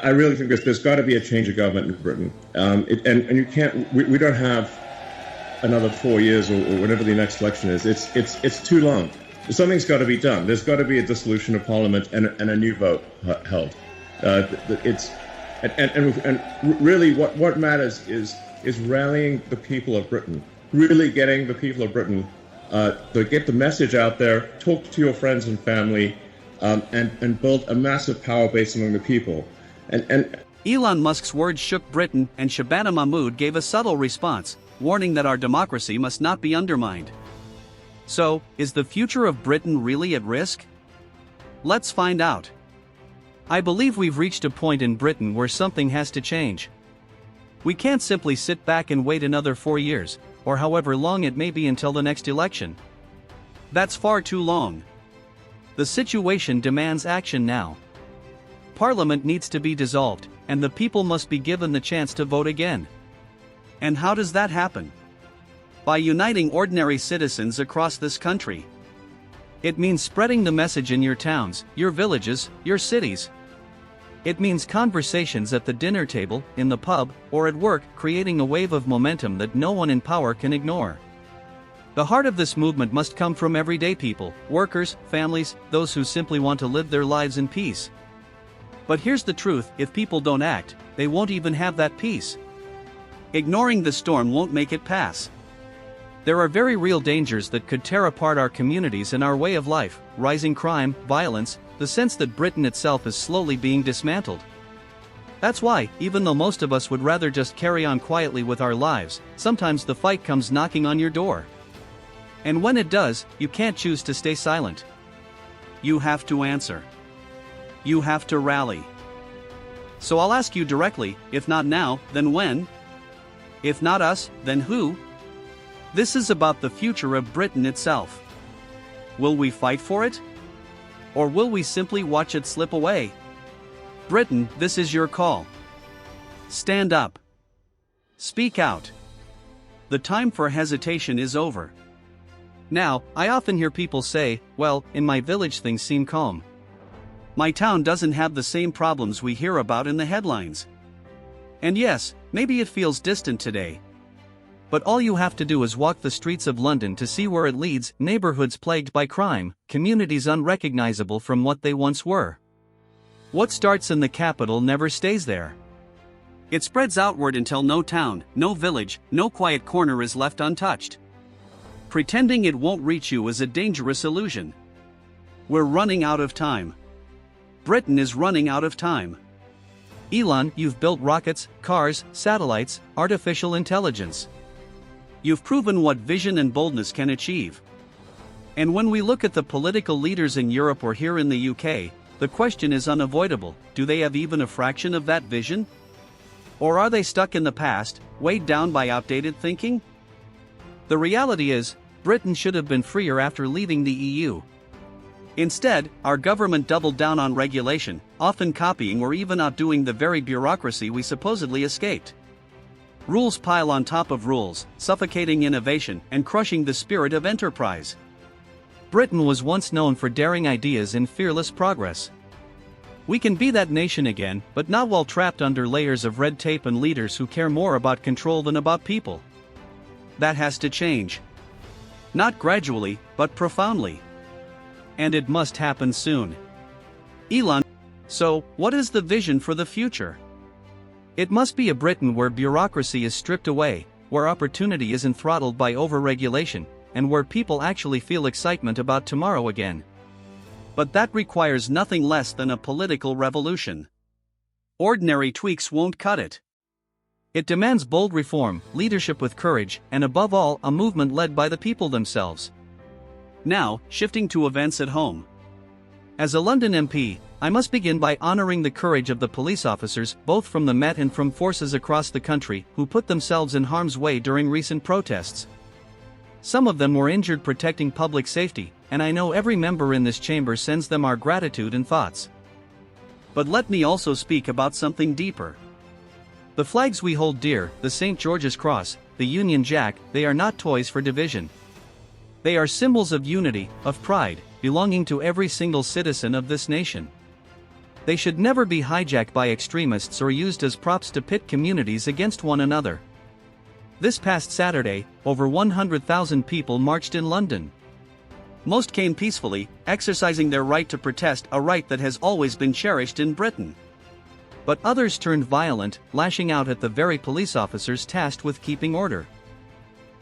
I really think there's got to be a change of government in Britain. And you can't, we don't have another 4 years or whatever the next election is. It's too long. Something's got to be done. There's got to be a dissolution of Parliament and a new vote held. And really what matters is rallying the people of Britain, really getting the people of Britain to get the message out there, talk to your friends and family, and build a massive power base among the people. And Elon Musk's words shook Britain, and Shabana Mahmood gave a subtle response, warning that our democracy must not be undermined. So, is the future of Britain really at risk? Let's find out. I believe we've reached a point in Britain where something has to change. We can't simply sit back and wait another 4 years, or however long it may be until the next election. That's far too long. The situation demands action now. Parliament needs to be dissolved, and the people must be given the chance to vote again. And how does that happen? By uniting ordinary citizens across this country. It means spreading the message in your towns, your villages, your cities. It means conversations at the dinner table, in the pub, or at work, creating a wave of momentum that no one in power can ignore. The heart of this movement must come from everyday people, workers, families, those who simply want to live their lives in peace. But here's the truth: if people don't act, they won't even have that peace. Ignoring the storm won't make it pass. There are very real dangers that could tear apart our communities and our way of life: rising crime, violence, the sense that Britain itself is slowly being dismantled. That's why, even though most of us would rather just carry on quietly with our lives, sometimes the fight comes knocking on your door. And when it does, you can't choose to stay silent. You have to answer. You have to rally. So I'll ask you directly: if not now, then when? If not us, then who? This is about the future of Britain itself. Will we fight for it? Or will we simply watch it slip away? Britain, this is your call. Stand up. Speak out. The time for hesitation is over. Now, I often hear people say, well, in my village things seem calm. My town doesn't have the same problems we hear about in the headlines. And yes, maybe it feels distant today. But all you have to do is walk the streets of London to see where it leads: neighborhoods plagued by crime, communities unrecognizable from what they once were. What starts in the capital never stays there. It spreads outward until no town, no village, no quiet corner is left untouched. Pretending it won't reach you is a dangerous illusion. We're running out of time. Britain is running out of time. Elon, you've built rockets, cars, satellites, artificial intelligence. You've proven what vision and boldness can achieve. And when we look at the political leaders in Europe or here in the UK, the question is unavoidable: do they have even a fraction of that vision? Or are they stuck in the past, weighed down by outdated thinking? The reality is, Britain should have been freer after leaving the EU. Instead, our government doubled down on regulation, often copying or even outdoing the very bureaucracy we supposedly escaped. Rules pile on top of rules, suffocating innovation and crushing the spirit of enterprise. Britain was once known for daring ideas and fearless progress. We can be that nation again, but not while trapped under layers of red tape and leaders who care more about control than about people. That has to change. Not gradually, but profoundly. And it must happen soon. Elon, so, what is the vision for the future? It must be a Britain where bureaucracy is stripped away, where opportunity isn't throttled by over-regulation, and where people actually feel excitement about tomorrow again. But that requires nothing less than a political revolution. Ordinary tweaks won't cut it. It demands bold reform, leadership with courage, and above all, a movement led by the people themselves. Now, shifting to events at home. As a London MP, I must begin by honoring the courage of the police officers, both from the Met and from forces across the country, who put themselves in harm's way during recent protests. Some of them were injured protecting public safety, and I know every member in this chamber sends them our gratitude and thoughts. But let me also speak about something deeper. The flags we hold dear, the St. George's Cross, the Union Jack, they are not toys for division. They are symbols of unity, of pride, belonging to every single citizen of this nation. They should never be hijacked by extremists or used as props to pit communities against one another. This past Saturday, over 100,000 people marched in London. Most came peacefully, exercising their right to protest, a right that has always been cherished in Britain. But others turned violent, lashing out at the very police officers tasked with keeping order.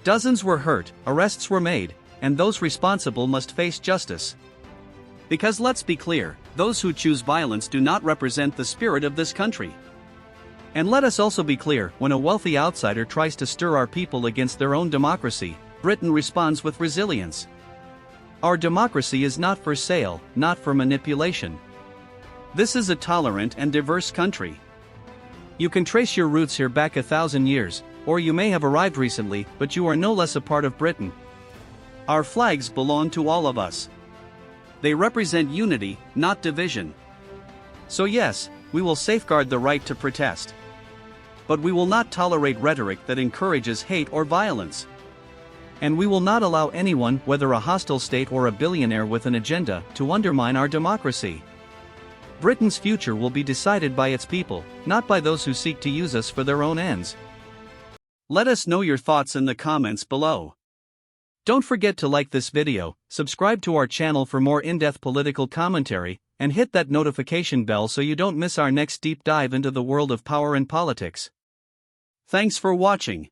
Dozens were hurt, arrests were made, and those responsible must face justice. Because let's be clear, those who choose violence do not represent the spirit of this country. And let us also be clear, when a wealthy outsider tries to stir our people against their own democracy, Britain responds with resilience. Our democracy is not for sale, not for manipulation. This is a tolerant and diverse country. You can trace your roots here back 1,000 years, or you may have arrived recently, but you are no less a part of Britain. Our flags belong to all of us. They represent unity, not division. So yes, we will safeguard the right to protest. But we will not tolerate rhetoric that encourages hate or violence. And we will not allow anyone, whether a hostile state or a billionaire with an agenda, to undermine our democracy. Britain's future will be decided by its people, not by those who seek to use us for their own ends. Let us know your thoughts in the comments below. Don't forget to like this video, subscribe to our channel for more in-depth political commentary, and hit that notification bell so you don't miss our next deep dive into the world of power and politics. Thanks for watching.